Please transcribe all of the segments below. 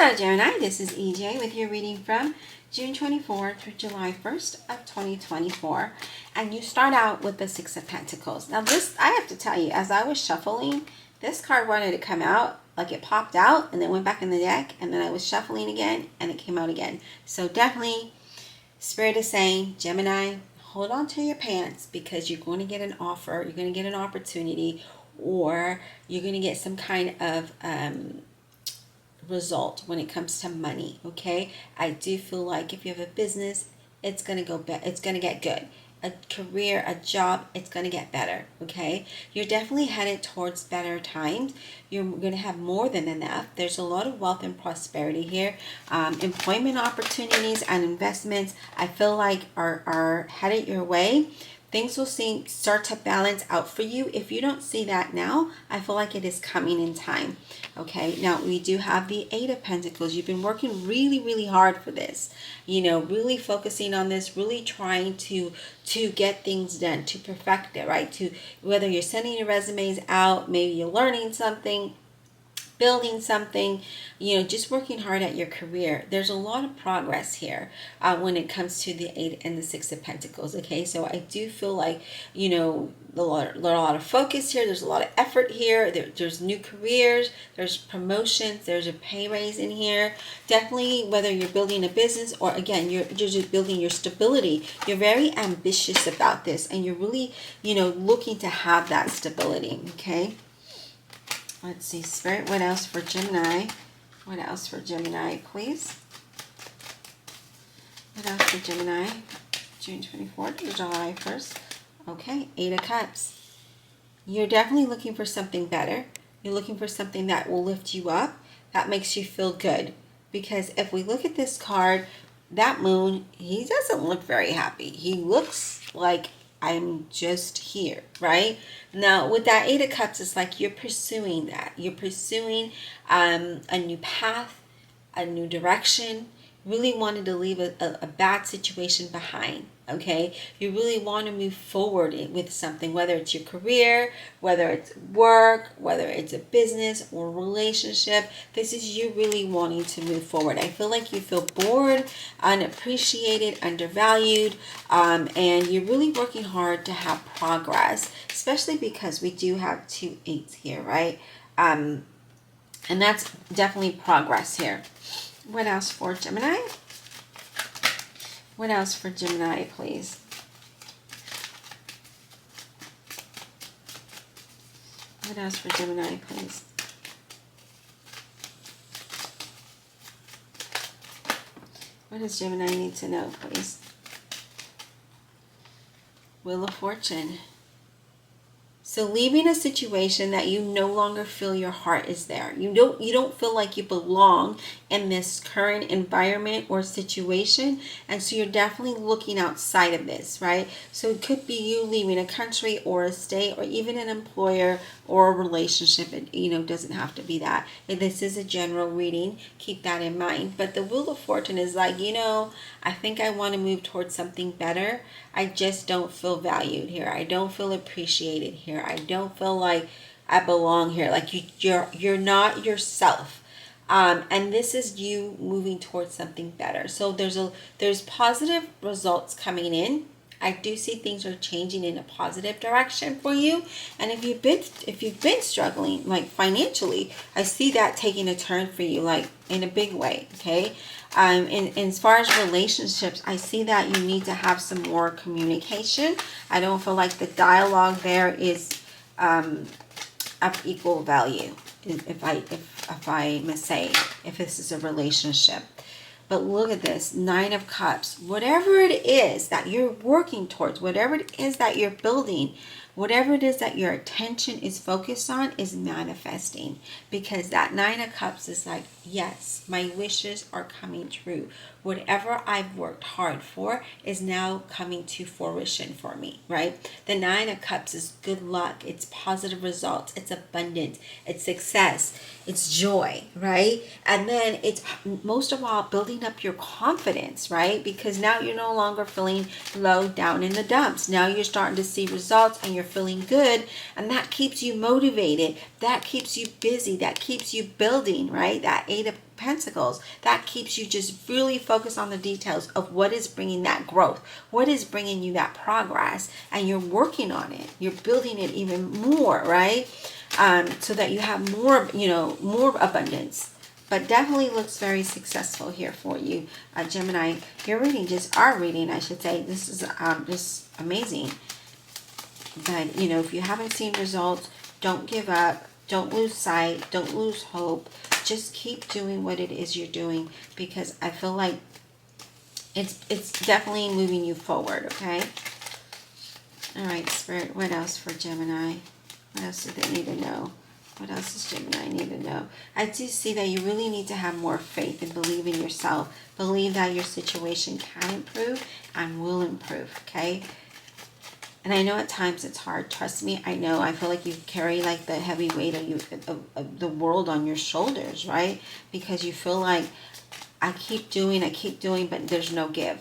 Hello Gemini, this is EJ with your reading from June 24th through July 1st of 2024. And you start out with the Six of Pentacles. Now this, I have to tell you, as I was shuffling, this card wanted to come out, like it popped out and then went back in the deck, and then I was shuffling again and it came out again. So definitely, Spirit is saying, Gemini, hold on to your pants because you're going to get an offer, you're going to get an opportunity, or you're going to get some kind of result when it comes to money. Okay, I do feel like if you have a business, it's going to go better, it's going to get good. A career, a job, it's going to get better. Okay, you're definitely headed towards better times. You're going to have more than enough. There's a lot of wealth and prosperity here. Employment opportunities and investments, I feel like are headed your way. Things will start to balance out for you. If you don't see that now, I feel like it is coming in time. Okay, now we do have the Eight of Pentacles. You've been working really, really hard for this. You know, really focusing on this, really trying to get things done, to perfect it, right? To whether you're sending your resumes out, maybe you're learning something, building something, you know, just working hard at your career. There's a lot of progress here when it comes to the Eight and the Six of Pentacles. Okay, so I do feel like, you know, a lot of focus here. There's a lot of effort here. There's new careers, there's promotions, there's a pay raise in here. Definitely, whether you're building a business or again, you're just building your stability. You're very ambitious about this and you're really, you know, looking to have that stability. Okay. Let's see, Spirit, what else for Gemini? What else for Gemini, please? What else for Gemini? June 24th to July 1st. Okay, Eight of Cups. You're definitely looking for something better. You're looking for something that will lift you up, that makes you feel good. Because if we look at this card, that moon, he doesn't look very happy. He looks like I'm just here, right? Now, with that Eight of Cups, it's like you're pursuing that. You're pursuing a new path, a new direction. Really wanted to leave a bad situation behind, okay? You really want to move forward with something, whether it's your career, whether it's work, whether it's a business or relationship. This is you really wanting to move forward. I feel like you feel bored, unappreciated, undervalued, and you're really working hard to have progress, especially because we do have two eights here, right? And that's definitely progress here. What else for Gemini? What else for Gemini, please? What else for Gemini, please? What does Gemini need to know, please? Wheel of Fortune. So leaving a situation that you no longer feel your heart is there. You don't feel like you belong in this current environment or situation. And so you're definitely looking outside of this, right? So it could be you leaving a country or a state or even an employer or a relationship. It, you know, doesn't have to be that. This is a general reading. Keep that in mind. But the Wheel of Fortune is like, you know, I think I want to move towards something better. I just don't feel valued here. I don't feel appreciated here. I don't feel like I belong here. Like you're not yourself. And this is you moving towards something better. So there's positive results coming in. I do see things are changing in a positive direction for you. And if you've been struggling like financially, I see that taking a turn for you, like in a big way. Okay. And as far as relationships, I see that you need to have some more communication. I don't feel like the dialogue there is of equal value, if I must say, if this is a relationship. But look at this, Nine of Cups. Whatever it is that you're working towards, whatever it is that you're building, whatever it is that your attention is focused on is manifesting. Because that Nine of Cups is like, yes, my wishes are coming true. Whatever I've worked hard for is now coming to fruition for me, right? The Nine of Cups is good luck. It's positive results. It's abundance. It's success. It's joy, right? And then it's most of all building up your confidence, right? Because now you're no longer feeling low down in the dumps. Now you're starting to see results and you're feeling good, and that keeps you motivated, that keeps you busy, that keeps you building, right? That Eight of Pentacles, that keeps you just really focused on the details of what is bringing that growth, what is bringing you that progress, and you're working on it, you're building it even more, right? So that you have more, more abundance. But definitely looks very successful here for you, Gemini. Your reading, our reading, I should say, this is just amazing. But, if you haven't seen results, don't give up. Don't lose sight. Don't lose hope. Just keep doing what it is you're doing, because I feel like it's definitely moving you forward, okay? All right, Spirit, what else for Gemini? What else do they need to know? What else does Gemini need to know? I do see that you really need to have more faith and believe in yourself. Believe that your situation can improve and will improve, okay? And I know at times it's hard. Trust me, I know. I feel like you carry like the heavy weight of the world on your shoulders, right? Because you feel like I keep doing, but there's no give.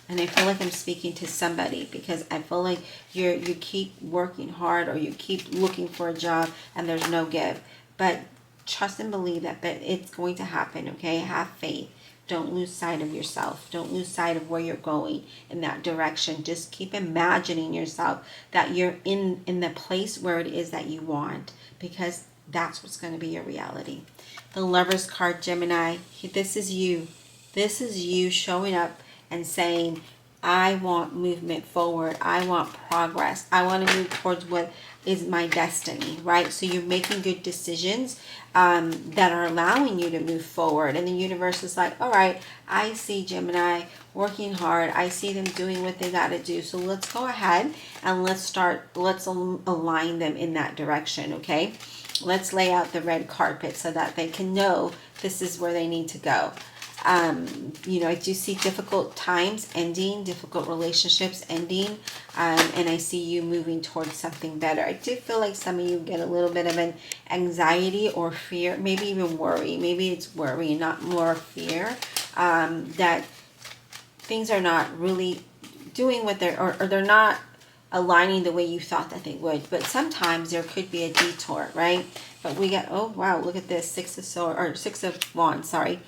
And I feel like I'm speaking to somebody, because I feel like you keep working hard, or you keep looking for a job and there's no give. But trust and believe that it's going to happen, okay? Have faith. Don't lose sight of yourself. Don't lose sight of where you're going in that direction. Just keep imagining yourself that you're in the place where it is that you want, because that's what's going to be your reality. The Lover's card, Gemini. This is you. This is you showing up and saying, I want movement forward. I want progress. I want to move towards what is my destiny, right? So you're making good decisions that are allowing you to move forward. And the universe is like, all right, I see Gemini working hard. I see them doing what they got to do. So let's go ahead and let's align them in that direction, okay? Let's lay out the red carpet so that they can know this is where they need to go. I do see difficult times ending, difficult relationships ending, and I see you moving towards something better. I do feel like some of you get a little bit of an anxiety or fear, maybe even worry. Maybe it's worry, not more fear, that things are not really doing what or they're not aligning the way you thought that they would. But sometimes there could be a detour, right? But we get, oh wow, look at this, Six of Wands, sorry.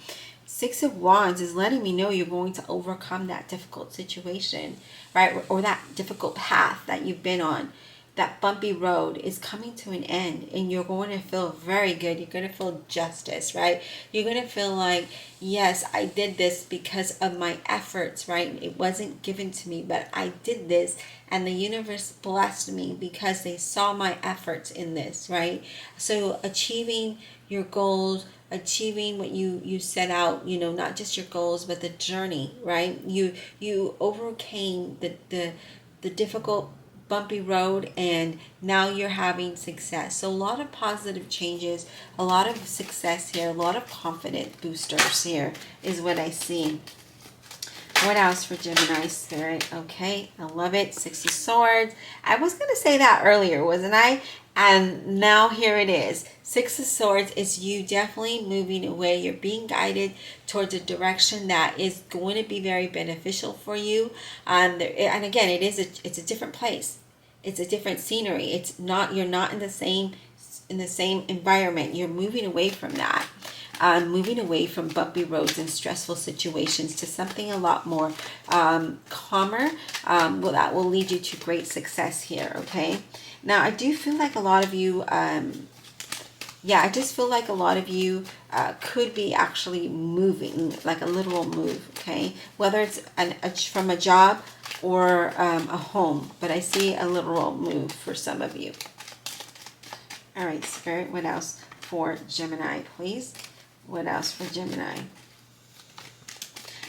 Six of Wands is letting me know you're going to overcome that difficult situation, right? Or that difficult path that you've been on. That bumpy road is coming to an end, and you're going to feel very good. You're going to feel justice, right? You're going to feel like, yes, I did this because of my efforts, right? It wasn't given to me, but I did this, and the universe blessed me because they saw my efforts in this, right? So achieving your goals, achieving what you set out, not just your goals, but the journey, right? You overcame the difficult bumpy road, and now you're having success. So a lot of positive changes, a lot of success here, a lot of confidence boosters here is what I see. What else for Gemini Spirit? Okay, I love it. Six of Swords. I was going to say that earlier, wasn't I? And now here it is. Six of Swords is you definitely moving away. You're being guided towards a direction that is going to be very beneficial for you. And again, it's a different place. It's a different scenery. You're not in the same environment. You're moving away from that. Moving away from bumpy roads and stressful situations to something a lot more calmer. That will lead you to great success here, okay? Now, I do feel like a lot of you, I just feel like a lot of you could be actually moving, like a literal move, okay? Whether it's from a job or a home, but I see a literal move for some of you. All right, Spirit, what else for Gemini, please? What else for Gemini?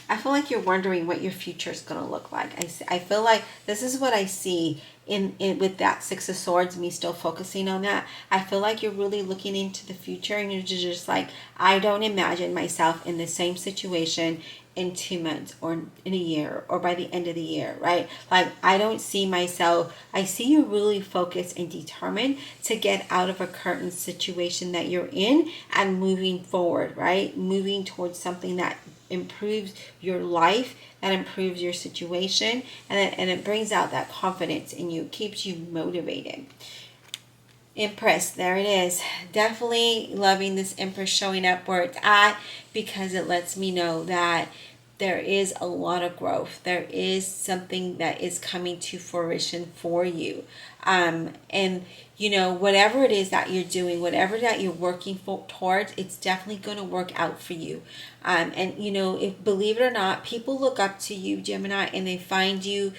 I feel like you're wondering what your future is going to look like. I feel like this is what I see in with that Six of Swords, me still focusing on that. I feel like you're really looking into the future, and you're just like, I don't imagine myself in the same situation in 2 months or in a year or by the end of the year, right? Like, I don't see myself. I see you really focused and determined to get out of a current situation that you're in and moving forward, right? Moving towards something that improves your life, that improves your situation, and it brings out that confidence in you, keeps you motivated. Empress, there it is. Definitely loving this Empress showing up where it's at, because it lets me know that there is a lot of growth. There is something that is coming to fruition for you. And you know, whatever it is that you're doing, whatever that you're working towards, it's definitely going to work out for you. And you know, if, believe it or not, people look up to you, Gemini, and they find you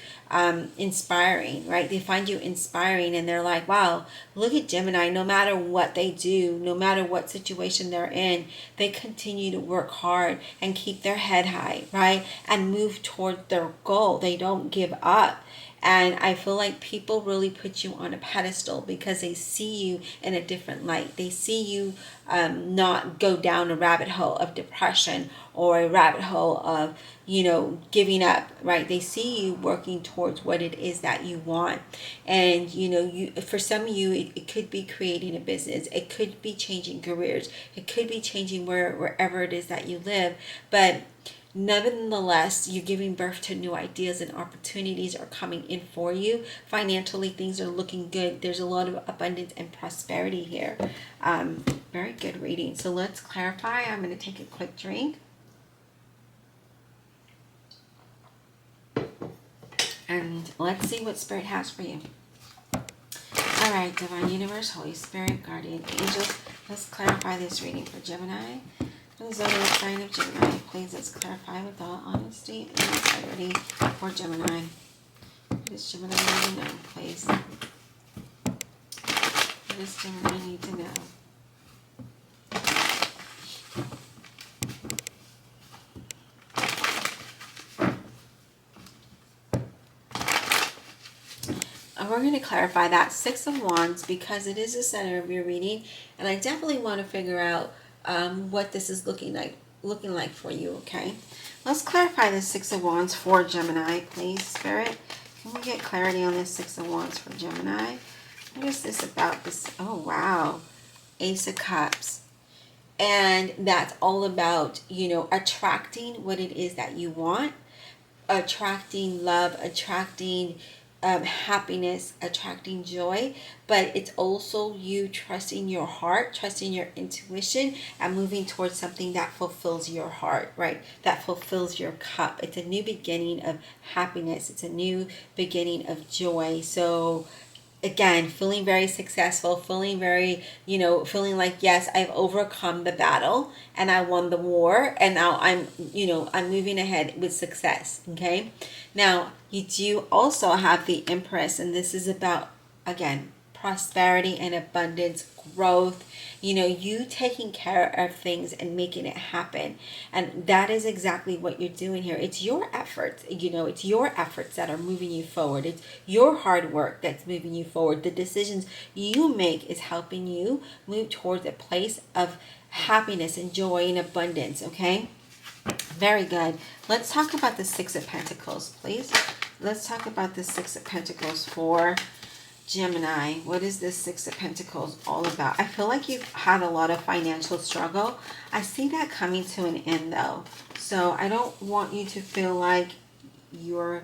inspiring, right? They find you inspiring, and they're like, wow, look at Gemini. No matter what they do, no matter what situation they're in, they continue to work hard and keep their head high, right? And move toward their goal. They don't give up. And I feel like people really put you on a pedestal because they see you in a different light. They see you not go down a rabbit hole of depression or a rabbit hole of, you know, giving up, right? They see you working towards what it is that you want. And, you know, you, for some of you, it could be creating a business. It could be changing careers. It could be changing wherever it is that you live. But nevertheless, you're giving birth to new ideas, and opportunities are coming in for you. Financially, things are looking good. There's a lot of abundance and prosperity here. Very good reading. So let's clarify. I'm going to take a quick drink. And let's see what Spirit has for you. All right, Divine Universe, Holy Spirit, Guardian Angels. Let's clarify this reading for Gemini. The zodiac sign of Gemini. Please, let's clarify with all honesty and integrity for Gemini. What does Gemini need to know, please? What does Gemini need to know? We're going to clarify that Six of Wands because it is the center of your reading, and I definitely want to figure out what this is looking like for you. Okay, let's clarify the Six of Wands for Gemini, please, Spirit. Can we get clarity on this Six of Wands for Gemini? What is this about? This? Oh wow, Ace of Cups. And that's all about, you know, attracting what it is that you want, attracting love, attracting happiness, attracting joy. But it's also you trusting your heart, trusting your intuition, and moving towards something that fulfills your heart, right? That fulfills your cup. It's a new beginning of happiness. It's a new beginning of joy. So again, feeling very successful, feeling very, you know, feeling like, yes, I've overcome the battle and I won the war, and now I'm, you know, I'm moving ahead with success. Okay, now you do also have the Empress, and this is about, again, prosperity and abundance, growth, you know, you taking care of things and making it happen. And that is exactly what you're doing here. It's your efforts, you know, it's your efforts that are moving you forward. It's your hard work that's moving you forward. The decisions you make is helping you move towards a place of happiness and joy and abundance. Okay, very good. Let's talk about the Six of Pentacles, please. Let's talk about the Six of Pentacles for Gemini. What is this Six of Pentacles all about? I feel like you've had a lot of financial struggle. I see that coming to an end though. So I don't want you to feel like you're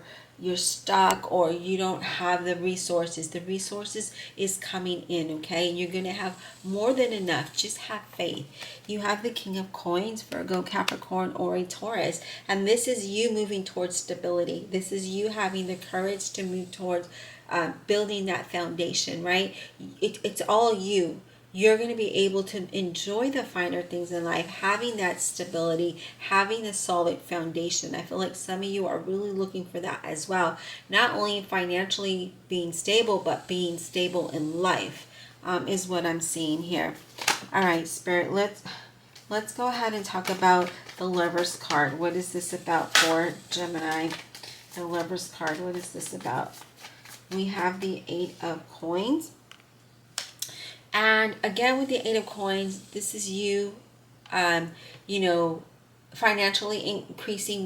stuck or you don't have the resources. The resources is coming in, okay? And you're going to have more than enough. Just have faith. You have the King of Coins, Virgo, Capricorn, or a Taurus. And this is you moving towards stability. This is you having the courage to move towards building that foundation, right? It's all you. You're going to be able to enjoy the finer things in life, having that stability, having a solid foundation. I feel like some of you are really looking for that as well. Not only financially being stable, but being stable in life is what I'm seeing here. All right, Spirit, let's go ahead and talk about the Lover's card. What is this about for Gemini? The Lover's card, what is this about? We have the Eight of Coins. And again, with the Eight of Coins, this is you, you know, financially increasing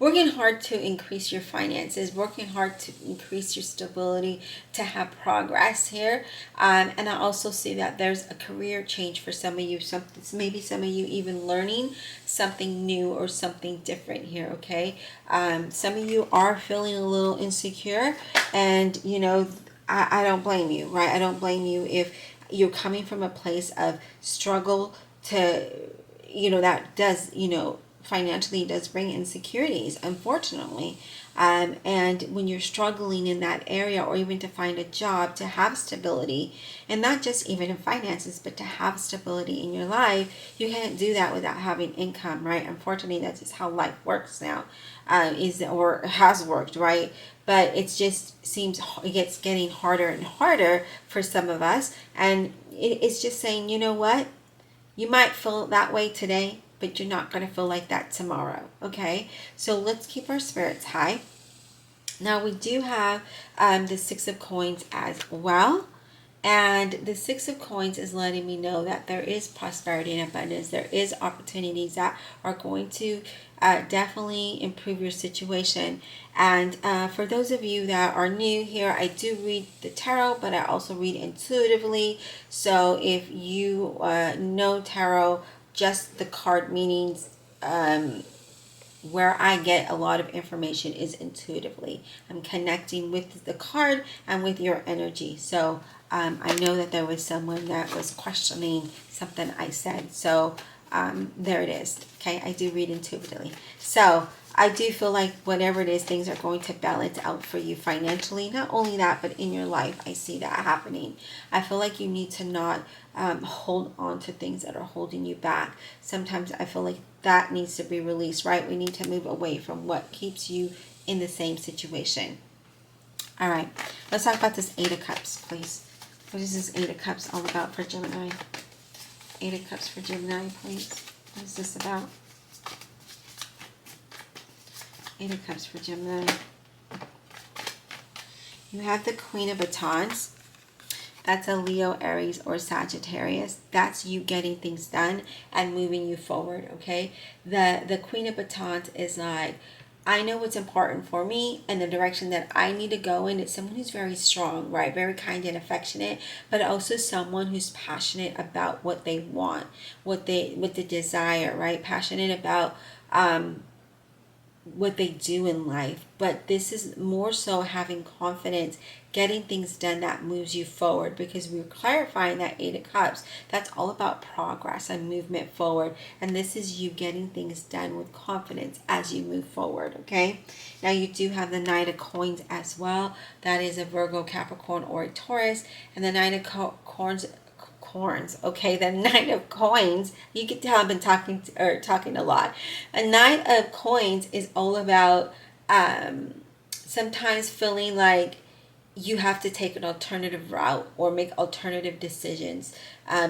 working hard to increase your finances, working hard to increase your stability, to have progress here. And I also see that there's a career change for some of you. Maybe some of you even learning something new or something different here, okay? Some of you are feeling a little insecure, and, you know, I don't blame you, right? I don't blame you if you're coming from a place of struggle to, you know, that does, you know, financially does bring insecurities, unfortunately. And when you're struggling in that area, or even to find a job, to have stability, and not just even in finances, but to have stability in your life, you can't do that without having income, right? Unfortunately, that's just how life works now, or has worked, right? But it just seems it gets getting harder and harder for some of us, and it's just saying, you know what? You might feel that way today, but you're not going to feel like that tomorrow, okay? So let's keep our spirits high. Now we do have the Six of Coins as well. And the Six of Coins is letting me know that there is prosperity and abundance. There is opportunities that are going to definitely improve your situation. And for those of you that are new here, I do read the tarot, but I also read intuitively. So if you know tarot, just the card meanings, where I get a lot of information is intuitively. I'm connecting with the card and with your energy. So I know that there was someone that was questioning something I said. So there it is. Okay, I do read intuitively. So I do feel like whatever it is, things are going to balance out for you financially. Not only that, but in your life, I see that happening. I feel like you need to not hold on to things that are holding you back. Sometimes I feel like that needs to be released, right? We need to move away from what keeps you in the same situation. All right, let's talk about this Eight of Cups, please. What is this Eight of Cups all about for Gemini? Eight of Cups for Gemini, please. What is this about? Eight of Cups for Gemini. You have the Queen of Batons. That's a Leo, Aries, or Sagittarius. That's you getting things done and moving you forward, okay? The Queen of Batons is like, I know what's important for me and the direction that I need to go in. It's someone who's very strong, right? Very kind and affectionate, but also someone who's passionate about what they want, what they desire, right? Passionate about what they do in life. But this is more so having confidence, getting things done that moves you forward, because we're clarifying that Eight of Cups. That's all about progress and movement forward. And this is you getting things done with confidence as you move forward, okay? Now you do have the Knight of Coins as well. That is a Virgo, Capricorn, or a Taurus. And the Knight of Coins, okay, the Knight of Coins, you can tell I've been talking a lot. A Knight of Coins is all about sometimes feeling like you have to take an alternative route or make alternative decisions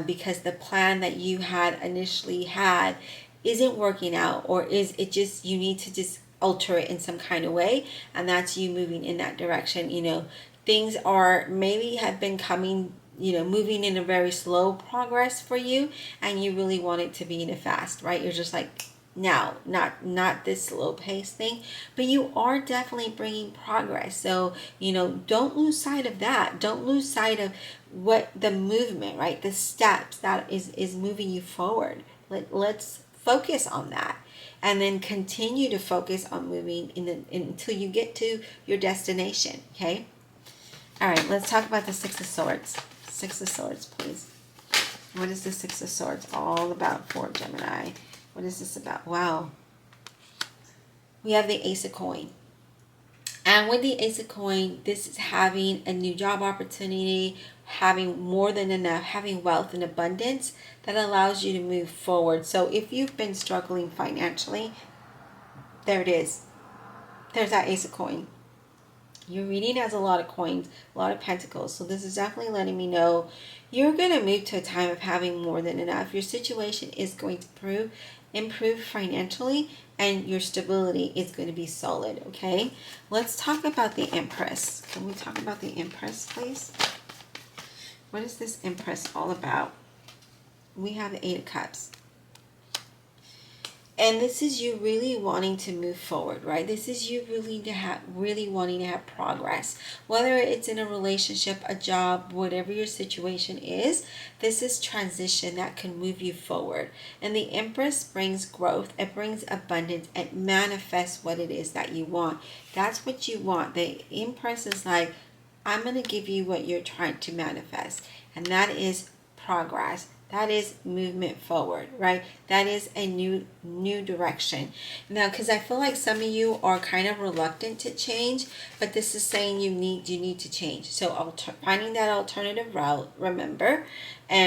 because the plan that you had initially had isn't working out, or is it just you need to just alter it in some kind of way, and that's you moving in that direction. You know, things are maybe have been coming, you know, moving in a very slow progress for you, and you really want it to be in a fast, right? You're just like, now, not this slow pace thing, but you are definitely bringing progress. So, you know, don't lose sight of that. Don't lose sight of what the movement, right? The steps that is moving you forward. Let's focus on that, and then continue to focus on moving until you get to your destination, okay? All right, let's talk about the Six of Swords. Six of Swords, please. What is the Six of Swords all about for Gemini? What is this about? Wow. We have the Ace of Coin. And with the Ace of Coin, this is having a new job opportunity, having more than enough, having wealth and abundance that allows you to move forward. So if you've been struggling financially, there it is. There's that Ace of Coin. Your reading has a lot of coins, a lot of pentacles. So this is definitely letting me know you're going to move to a time of having more than enough. Your situation is going to improve financially, and your stability is going to be solid, okay? Let's talk about the Empress. Can we talk about the Empress, please? What is this Empress all about? We have the Eight of Cups. And this is you really wanting to move forward, right? This is you really wanting to have progress. Whether it's in a relationship, a job, whatever your situation is, this is transition that can move you forward. And the Empress brings growth, it brings abundance, it manifests what it is that you want. That's what you want. The Empress is like, I'm going to give you what you're trying to manifest. And that is progress. That is movement forward, right? That is a new direction. Now, because I feel like some of you are kind of reluctant to change, but this is saying you need to change. So finding that alternative route, remember,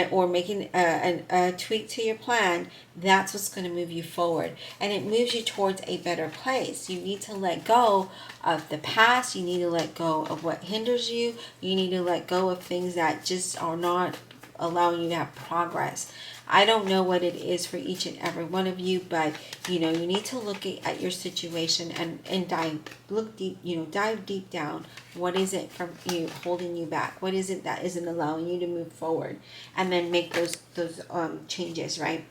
or making a tweak to your plan, that's what's going to move you forward. And it moves you towards a better place. You need to let go of the past. You need to let go of what hinders you. You need to let go of things that just are not allowing you to have progress. I don't know what it is for each and every one of you, but you need to look at your situation and dive deep down. What is it from you holding you back? What is it that isn't allowing you to move forward? And then make those changes, right?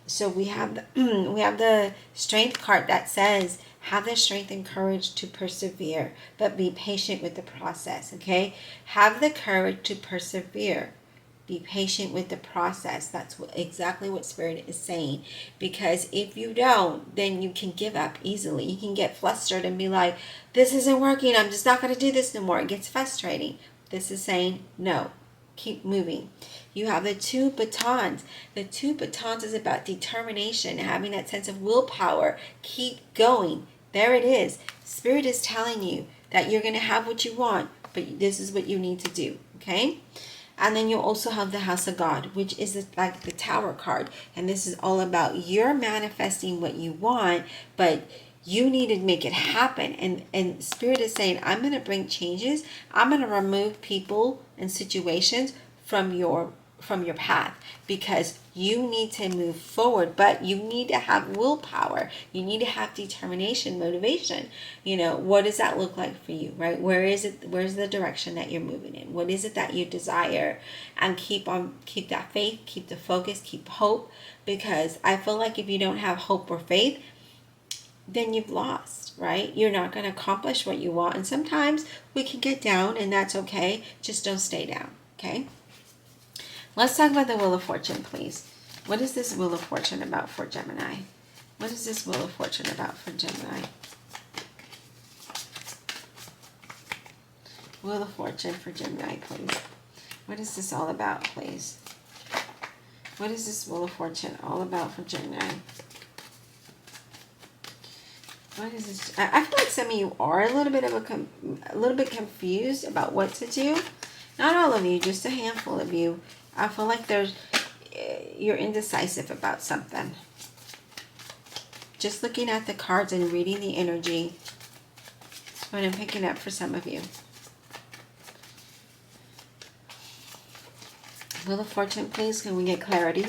So we have the Strength card that says, have the strength and courage to persevere, but be patient with the process, okay? Have the courage to persevere. Be patient with the process. That's exactly what Spirit is saying. Because if you don't, then you can give up easily. You can get flustered and be like, this isn't working. I'm just not going to do this no more. It gets frustrating. This is saying, no, keep moving. You have the 2 batons. The 2 batons is about determination, having that sense of willpower. Keep going. There it is. Spirit is telling you that you're going to have what you want, but this is what you need to do. Okay? And then you also have the House of God, which is like the Tower card. And this is all about you're manifesting what you want, but you need to make it happen. And Spirit is saying, I'm going to bring changes. I'm going to remove people and situations from your path, because you need to move forward, but you need to have willpower. You need to have determination, motivation. What does that look like for you, right? Where's the direction that you're moving in? What is it that you desire? And keep that faith, keep the focus, keep hope, because I feel like if you don't have hope or faith, then you've lost, right? You're not going to accomplish what you want. And sometimes we can get down, and that's okay. Just don't stay down, okay? Let's talk about the Wheel of Fortune, please. What is this Wheel of Fortune about for Gemini? What is this Wheel of Fortune about for Gemini? Wheel of Fortune for Gemini, please. What is this all about, please? What is this Wheel of Fortune all about for Gemini? What is this? I feel like some of you are a little bit confused about what to do. Not all of you, just a handful of you. I feel like you're indecisive about something. Just looking at the cards and reading the energy, that's what I'm picking up for some of you. Wheel of Fortune, please. Can we get clarity?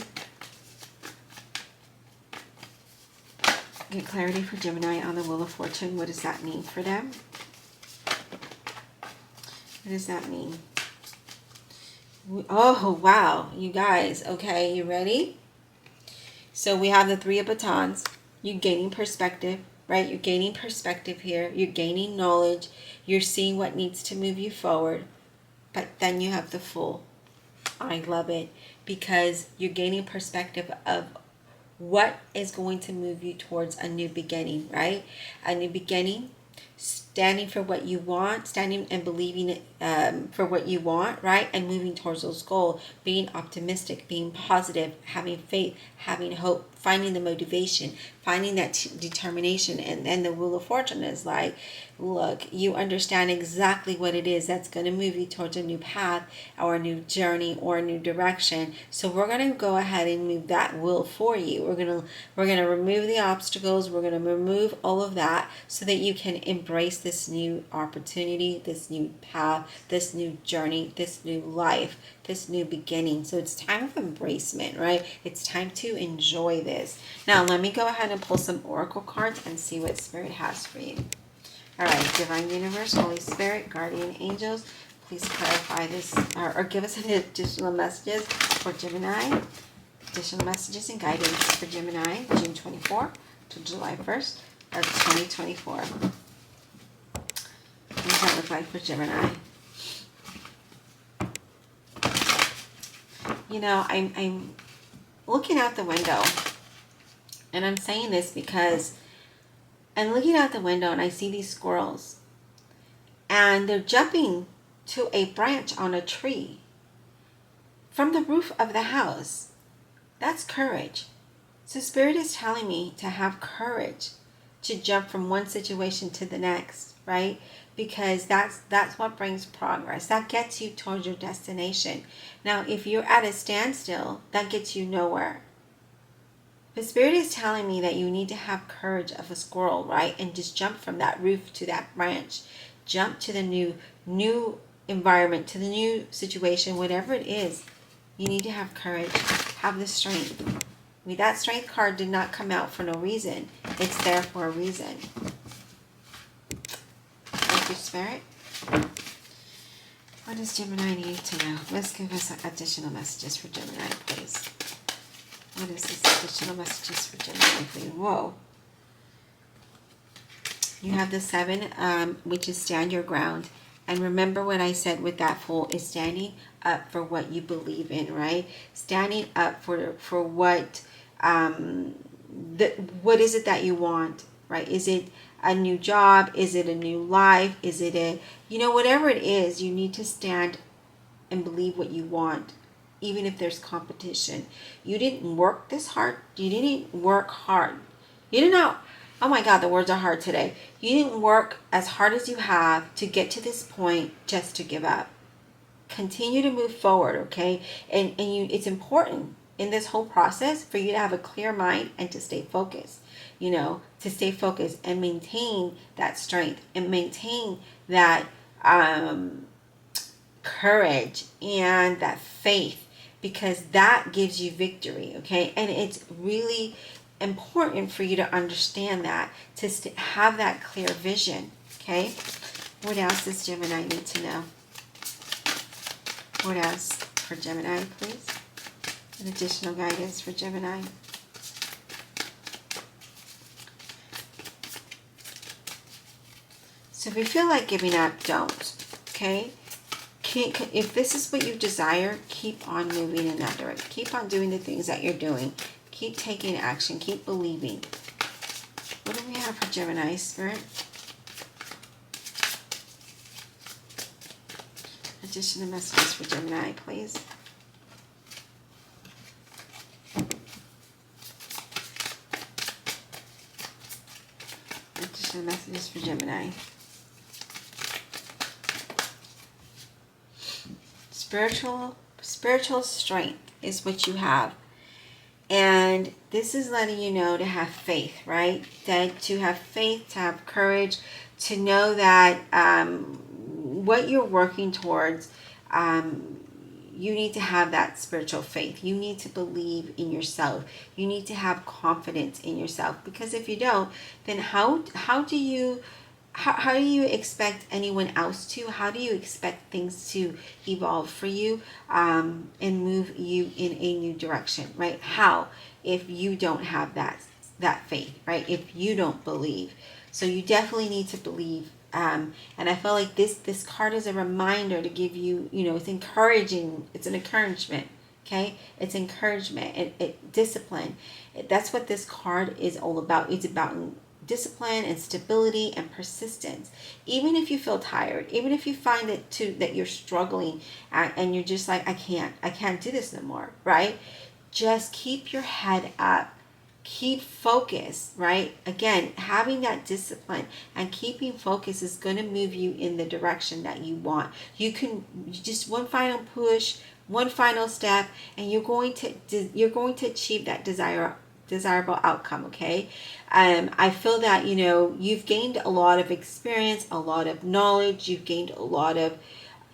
Get clarity for Gemini on the Wheel of Fortune. What does that mean for them? What does that mean? Oh, wow, you guys. Okay, you ready? So we have the 3 of batons. You're gaining perspective, right? You're gaining perspective here. You're gaining knowledge. You're seeing what needs to move you forward. But then you have the Fool. I love it, because you're gaining perspective of what is going to move you towards a new beginning, right? A new beginning. Standing for what you want, standing and believing it for what you want, right? And moving towards those goals, being optimistic, being positive, having faith, having hope, finding the motivation, finding that determination. And then the Wheel of Fortune is like, look, you understand exactly what it is that's going to move you towards a new path or a new journey or a new direction. So we're going to go ahead and move that wheel for you. We're going to remove the obstacles. We're going to remove all of that so that you can embrace this new opportunity, this new path, this new journey, this new life, this new beginning. So it's time of embracement, right? It's time to enjoy this. Now, let me go ahead and pull some oracle cards and see what Spirit has for you. All right, Divine Universe, Holy Spirit, Guardian Angels, please clarify this or give us any additional messages for Gemini. Additional messages and guidance for Gemini, June 24 to July 1st of 2024. What does that look like for Gemini? You know, I'm looking out the window, and I'm saying this because I'm looking out the window and I see these squirrels, and they're jumping to a branch on a tree from the roof of the house. That's courage. So Spirit is telling me to have courage to jump from one situation to the next, right? Because that's what brings progress. That gets you towards your destination. Now, if you're at a standstill, that gets you nowhere. But Spirit is telling me that you need to have courage of a squirrel, right? And just jump from that roof to that branch. Jump to the new environment, to the new situation, whatever it is. You need to have courage, have the strength. I mean, that strength card did not come out for no reason. It's there for a reason. Thank you, Spirit. What does Gemini need to know? Let's give us additional messages for Gemini, please. What is this additional messages for Gemini, please? Whoa. You have the 7, which is stand your ground. And remember what I said with that Fool is standing up for what you believe in, right? Standing up for what what is it that you want, right? Is it a new job? Is it a new life? Is it a, whatever it is, you need to stand and believe what you want, even if there's competition. You didn't work this hard. You didn't work hard. You didn't know. Oh my God, the words are hard today. You didn't work as hard as you have to get to this point just to give up. Continue to move forward, okay? And it's important in this whole process for you to have a clear mind and to stay focused, to stay focused and maintain that strength and maintain that courage and that faith, because that gives you victory, okay? And it's really important for you to understand that, to have that clear vision, okay? What else does Gemini need to know? What else for Gemini, please? An additional guidance for Gemini. So if you feel like giving up, don't, okay? If this is what you desire, keep on moving in that direction. Keep on doing the things that you're doing. Keep taking action. Keep believing. What do we have for Gemini, Spirit? Additional messages for Gemini, please. Additional messages for Gemini. Spiritual strength is what you have. And this is letting you know to have faith, right? That to have faith, to have courage, to know that what you're working towards, you need to have that spiritual faith. You need to believe in yourself. You need to have confidence in yourself. Because if you don't, then how do you expect anyone else to? How do you expect things to evolve for you and move you in a new direction, right? How, if you don't have that faith, right? If you don't believe. So you definitely need to believe. And I feel like this card is a reminder to give you, it's encouraging. It's an encouragement, okay? It's encouragement, it discipline. That's what this card is all about. It's about discipline and stability and persistence. Even if you feel tired, even if you find that you're struggling and you're just like, I can't do this no more, right? Just keep your head up. Keep focused, right? Again, having that discipline and keeping focus is going to move you in the direction that you want. You can just one final push, one final step, and you're going to achieve that desirable outcome, okay? I feel that, you've gained a lot of experience, a lot of knowledge, you've gained a lot of,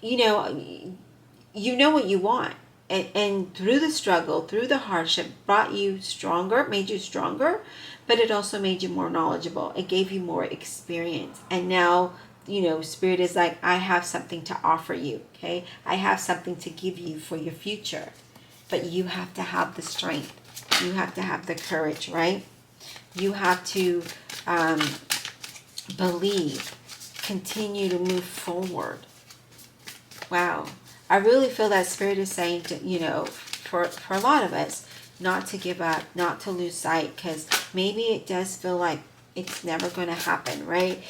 you know what you want. And through the struggle, through the hardship, brought you stronger, made you stronger, but it also made you more knowledgeable. It gave you more experience. And now, Spirit is like, I have something to offer you, okay? I have something to give you for your future. but you have to have the strength. You have to have the courage, right? You have to believe, continue to move forward. Wow. I really feel that Spirit is saying, for a lot of us, not to give up, not to lose sight, because maybe it does feel like it's never going to happen, right?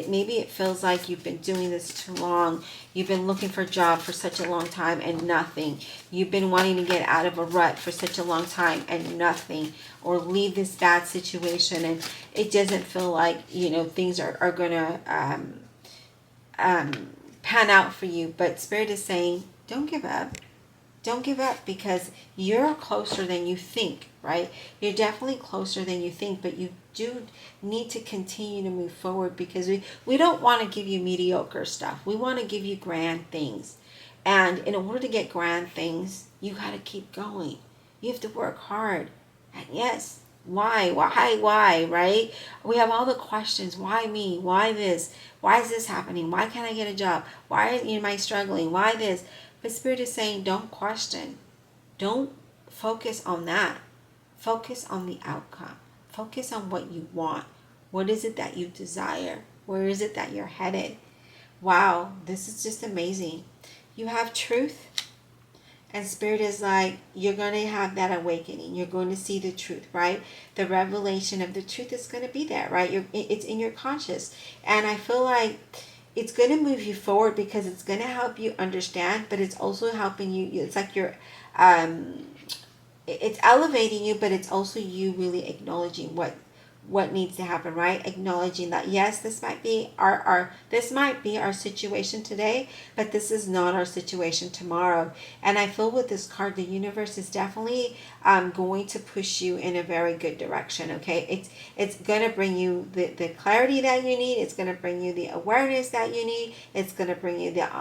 Maybe it feels like you've been doing this too long. You've been looking for a job for such a long time and nothing. You've been wanting to get out of a rut for such a long time and nothing, or leave this bad situation, and it doesn't feel like, things are going to pan out for you. But Spirit is saying, don't give up. Don't give up, because you're closer than you think, right? You're definitely closer than you think, but you do need to continue to move forward, because we don't want to give you mediocre stuff. We want to give you grand things. And in order to get grand things, you got to keep going. You have to work hard. And yes, why, right? We have all the questions. Why me? Why this? Why is this happening? Why can't I get a job? Why am I struggling? Why this? But Spirit is saying, don't question. Don't focus on that. Focus on the outcome. Focus on what you want. What is it that you desire? Where is it that you're headed? Wow, this is just amazing. You have truth. And Spirit is like, you're going to have that awakening. You're going to see the truth, right? The revelation of the truth is going to be there, right? It's in your conscious. And I feel like it's going to move you forward, because it's going to help you understand, but it's also helping you. It's like you're, it's elevating you, but it's also you really acknowledging what needs to happen, right? Acknowledging that, yes, this might be our situation today, but this is not our situation tomorrow. And I feel with this card, the universe is definitely going to push you in a very good direction. Okay, it's going to bring you the clarity that you need. It's going to bring you the awareness that you need. It's going to bring you the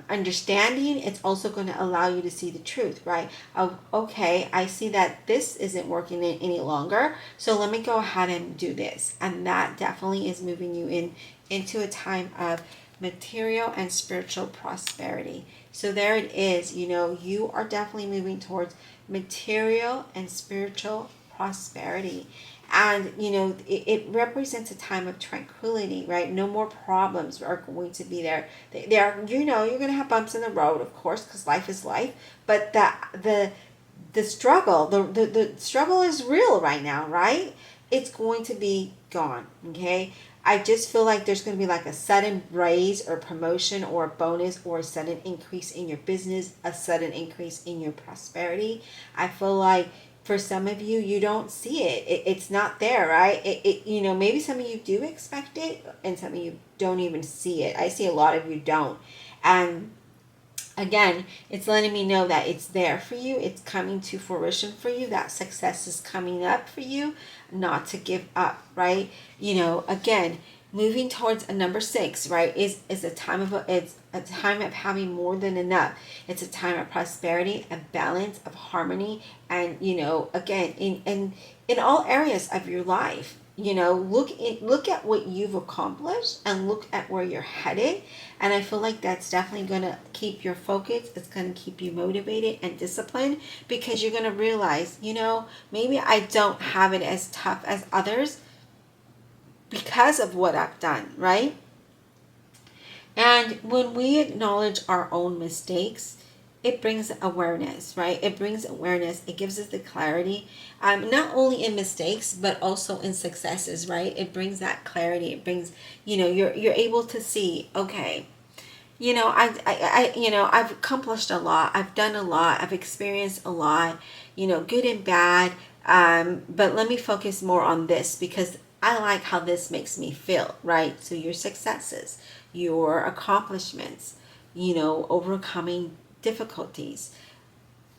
understanding. It's also going to allow you to see the truth, right? Of, okay, I see that this isn't working any longer, so let me go ahead and do this. And that definitely is moving you into a time of material and spiritual prosperity. So there it is. You are definitely moving towards material and spiritual prosperity. And, it represents a time of tranquility, right? No more problems are going to be there. They are, you're going to have bumps in the road, of course, because life is life. But the struggle, the struggle is real right now, right? It's going to be gone, okay? I just feel like there's going to be like a sudden raise or promotion or a bonus, or a sudden increase in your business, a sudden increase in your prosperity. I feel like for some of you, you don't see it. It's not there, right? Maybe some of you do expect it, and some of you don't even see it. I see a lot of you don't. And again, it's letting me know that it's there for you. It's coming to fruition for you. That success is coming up for you. Not to give up, right? Again, moving towards a number 6, right, is a time of having more than enough. It's a time of prosperity and balance, of harmony, and again, in all areas of your life. Look at what you've accomplished and look at where you're headed. And I feel like that's definitely going to keep your focus. It's going to keep you motivated and disciplined, because you're going to realize, maybe I don't have it as tough as others because of what I've done, right? And when we acknowledge our own mistakes, it brings awareness, right? It brings awareness. It gives us the clarity, not only in mistakes, but also in successes, right? It brings that clarity. It brings, you're able to see, okay, I've accomplished a lot. I've done a lot. I've experienced a lot, good and bad. But let me focus more on this, because I like how this makes me feel, right? So your successes, your accomplishments, overcoming difficulties,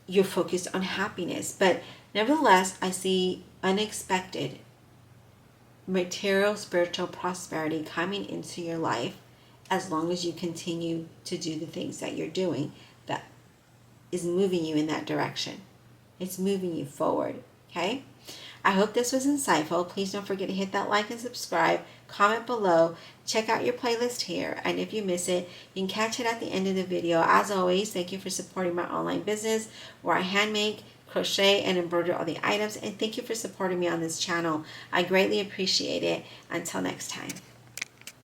you're focused on happiness. But nevertheless, I see unexpected material, spiritual prosperity coming into your life, as long as you continue to do the things that you're doing that is moving you in that direction. It's moving you forward, okay? I hope this was insightful. Please don't forget to hit that like and subscribe. Comment below. Check out your playlist here. And if you miss it, you can catch it at the end of the video. As always, thank you for supporting my online business where I handmake, crochet, and embroider all the items. And thank you for supporting me on this channel. I greatly appreciate it. Until next time.